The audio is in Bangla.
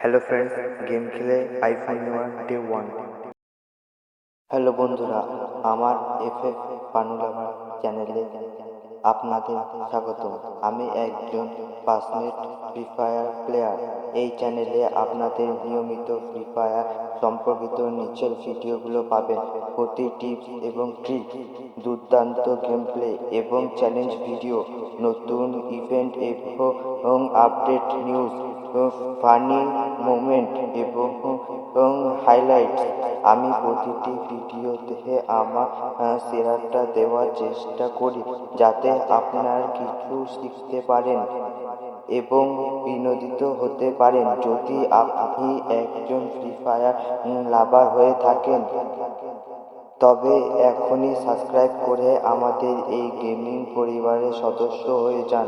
হ্যালো ফ্রেন্ডস, গেম খেলে আইফোন নেওয়ার ডে 1। হ্যালো বন্ধুরা, আমার এফএফ পানুলাভার চ্যানেলে আপনাদের স্বাগত। আমি একজন পাসনেট ফ্রি ফায়ার প্লেয়ার। এই চ্যানেলে আপনাদের নিয়মিত ফ্রি ফায়ার সম্পর্কিত নিচের ভিডিওগুলো পাবেন। প্রতি টিপস এবং ট্রিক, দুর্দান্ত গেম প্লে এবং চ্যালেঞ্জ ভিডিও, নতুন ইভেন্ট এবং আপডেট নিউজ, ফানি মোমেন্ট এবং হাইলাইট। আমি প্রতিটি ভিডিওতে আমার সেরাটা দেওয়ার চেষ্টা করি, যাতে আপনার কিছু শিখতে পারেন এবং বিনোদিত হতে পারেন। যদি আপনি একজন ফ্রি ফায়ার লাভার হয়ে থাকেন, তবে এখনই সাবস্ক্রাইব করে আমাদের এই গেমিং পরিবারের সদস্য হয়ে যান।